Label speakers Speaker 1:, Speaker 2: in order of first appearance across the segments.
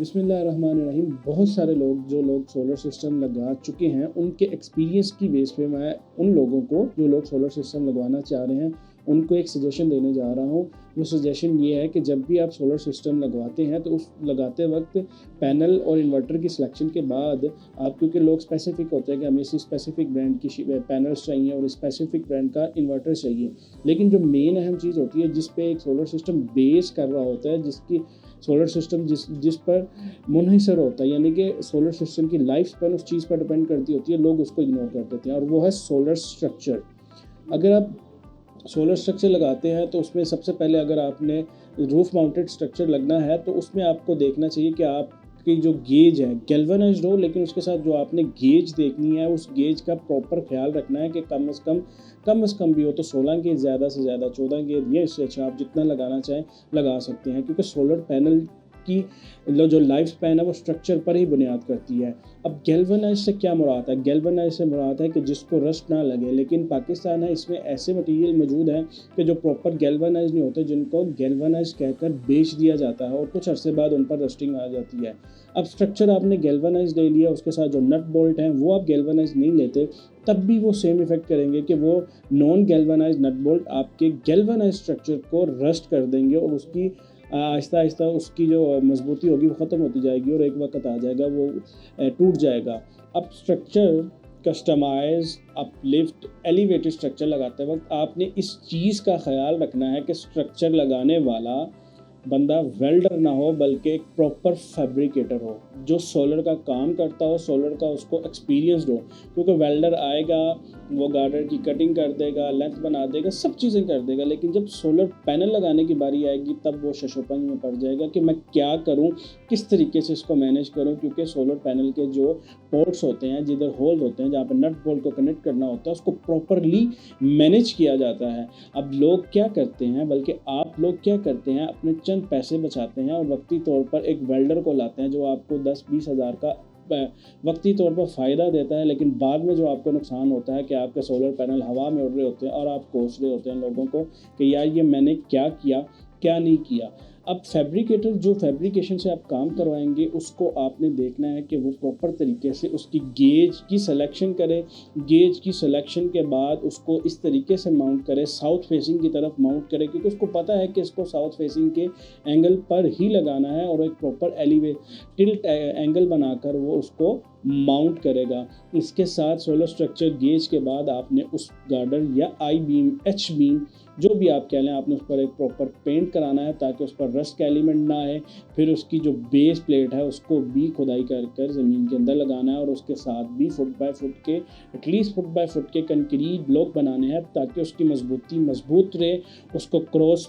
Speaker 1: बिस्मिल्लाहिर्रहमानिर्रहीम। बहुत सारे लोग जो लोग सोलर सिस्टम लगा चुके हैं उनके एक्सपीरियंस की बेस पे मैं उन लोगों को जो लोग सोलर सिस्टम लगवाना चाह रहे हैं उनको एक सजेशन देने जा रहा हूँ। वो सजेशन ये है कि जब भी आप सोलर सिस्टम लगवाते हैं तो उस लगाते वक्त पैनल और इन्वर्टर की सिलेक्शन के बाद आप, क्योंकि लोग स्पेसिफिक होते हैं कि हमें इसी स्पेसिफिक ब्रांड की पैनल्स चाहिए और स्पेसिफिक ब्रांड का इन्वर्टर चाहिए, लेकिन जो मेन अहम चीज़ होती है जिस पे एक सोलर सिस्टम बेस कर रहा होता है, जिसकी सोलर सिस्टम जिस पर मुनहसर होता है, यानी कि सोलर सिस्टम की लाइफ स्पैन उस चीज़ पर डिपेंड करती होती है, लोग उसको इग्नोर कर देते हैं, और वो है सोलर स्ट्रक्चर। अगर आप सोलर स्ट्रक्चर लगाते हैं तो उसमें सबसे पहले अगर आपने रूफ माउंटेड स्ट्रक्चर लगना है तो उसमें आपको देखना चाहिए कि आपकी जो गेज है गैल्वेनाइज्ड हो, लेकिन उसके साथ जो आपने गेज देखनी है उस गेज का प्रॉपर ख्याल रखना है कि कम से कम भी हो तो 16 गेज, ज़्यादा से ज़्यादा 14 गेज, या इससे अच्छा आप जितना लगाना चाहें लगा सकते हैं, क्योंकि सोलर पैनल की जो लाइफ स्पैन है वो स्ट्रक्चर पर ही बुनियाद करती है। अब गैल्वेनाइज से क्या मुराद है? गैल्वेनाइज से मुराद है कि जिसको रस्ट ना लगे, लेकिन पाकिस्तान है इसमें ऐसे मटेरियल मौजूद हैं कि जो प्रॉपर गैल्वेनाइज नहीं होते, जिनको गैल्वेनाइज कहकर बेच दिया जाता है और कुछ अरसे बाद उन पर रस्टिंग आ जाती है। अब स्ट्रक्चर आपने गैल्वेनाइज ले लिया, उसके साथ जो नट बोल्ट हैं वो आप गैल्वेनाइज नहीं लेते, तब भी वो सेम इफेक्ट करेंगे कि वो नॉन गैल्वेनाइज नट बोल्ट आपके गैल्वेनाइज स्ट्रक्चर को रस्ट कर देंगे और उसकी आहिस्ता आहिस्ता उसकी जो मजबूती होगी वो ख़त्म होती जाएगी और एक वक्त आ जाएगा वो टूट जाएगा। अब structure customize, uplift, elevated structure लगाते वक्त आपने इस चीज़ का ख्याल रखना है कि स्ट्रक्चर लगाने वाला बंदा वेल्डर ना हो बल्कि एक प्रॉपर फैब्रिकेटर हो, जो सोलर का काम करता हो, सोलर का उसको एक्सपीरियंसड हो, क्योंकि वेल्डर आएगा वो गार्डर की कटिंग कर देगा, लेंथ बना देगा, सब चीज़ें कर देगा, लेकिन जब सोलर पैनल लगाने की बारी आएगी तब वो शशोपंज में पड़ जाएगा कि मैं क्या करूं, किस तरीके से इसको मैनेज करूं, क्योंकि सोलर पैनल के जो पोर्ट्स होते हैं, जिधर होल होते हैं जहाँ पर नट बोल्ट को कनेक्ट करना होता है, उसको प्रॉपरली मैनेज किया जाता है। अब लोग क्या करते हैं, बल्कि आप लोग क्या करते हैं, अपने चंद पैसे बचाते हैं और वक्ती तौर पर एक वेल्डर को लाते हैं जो आपको 10-20 हज़ार का वक्ती तौर पर फ़ायदा देता है, लेकिन बाद में जो आपको नुकसान होता है कि आपके सोलर पैनल हवा में उड़ रहे होते हैं और आप कोस रहे होते हैं लोगों को कि यार ये मैंने क्या किया क्या नहीं किया। अब फैब्रिकेटर जो फैब्रिकेशन से आप काम करवाएंगे उसको आपने देखना है कि वो प्रॉपर तरीके से उसकी गेज की सिलेक्शन करे, गेज की सिलेक्शन के बाद उसको इस तरीके से माउंट करे, साउथ फेसिंग की तरफ माउंट करे, क्योंकि उसको पता है कि इसको साउथ फेसिंग के एंगल पर ही लगाना है और एक प्रॉपर टिल्ट एंगल बनाकर वो उसको माउंट करेगा। इसके साथ सोलर स्ट्रक्चर गेज के बाद आपने उस गार्डर या आई बीम, एच बीम, जो भी आप कह लें, आपने उस पर एक प्रॉपर पेंट कराना है ताकि उस पर रस्ट का एलिमेंट ना आए। फिर उसकी जो बेस प्लेट है उसको भी खुदाई कर ज़मीन के अंदर लगाना है और उसके साथ भी फुट बाय फुट के कंक्रीट ब्लॉक बनाने हैं ताकि उसकी मजबूती मजबूत रहे। उसको क्रॉस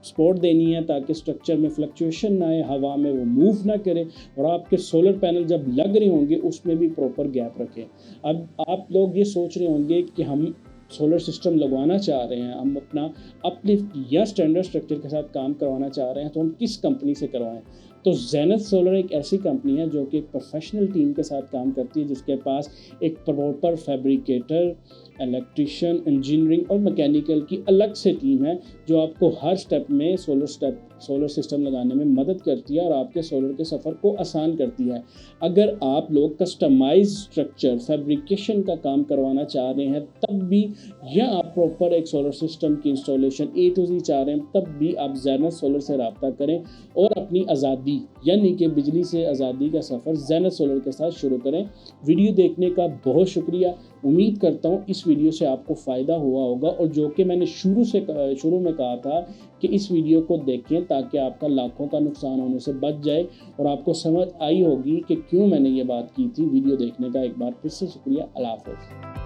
Speaker 1: सपोर्ट देनी है ताकि स्ट्रक्चर में फ्लक्चुएशन ना आए, हवा में वो मूव ना करे, और आपके सोलर पैनल जब लग रहे होंगे उसमें भी प्रॉपर गैप रखें। अब आप लोग ये सोच रहे होंगे कि हम सोलर सिस्टम लगवाना चाह रहे हैं, हम अपना अपलिफ्ट या स्टैंडर्ड स्ट्रक्चर के साथ काम करवाना चाह रहे हैं, तो हम किस कंपनी से करवाएं? तो जेनथ सोलर एक ऐसी कंपनी है जो कि एक प्रोफेशनल टीम के साथ काम करती है, जिसके पास एक प्रॉपर फैब्रिकेटर, इलेक्ट्रिशियन, इंजीनियरिंग और मैकेनिकल की अलग से टीम है जो आपको हर स्टेप में सोलर सिस्टम लगाने में मदद करती है और आपके सोलर के सफ़र को आसान करती है। अगर आप लोग कस्टमाइज स्ट्रक्चर फैब्रिकेशन का काम करवाना चाह रहे हैं तब भी, या आप प्रॉपर एक सोलर सिस्टम की इंस्टॉलेशन A to Z चाह रहे हैं तब भी, आप जेनथ सोलर से रब्ता करें और अपनी आज़ादी यानी कि बिजली से आज़ादी का सफ़र जेनथ सोलर के साथ शुरू करें। वीडियो देखने का बहुत शुक्रिया। उम्मीद करता हूँ इस वीडियो से आपको फ़ायदा हुआ होगा, और जो कि मैंने शुरू में कहा था कि इस वीडियो को देखें ताकि आपका लाखों का नुकसान होने से बच जाए, और आपको समझ आई होगी कि क्यों मैंने ये बात की थी। वीडियो देखने का एक बार फिर से शुक्रिया। अल्लाह हाफ़िज़।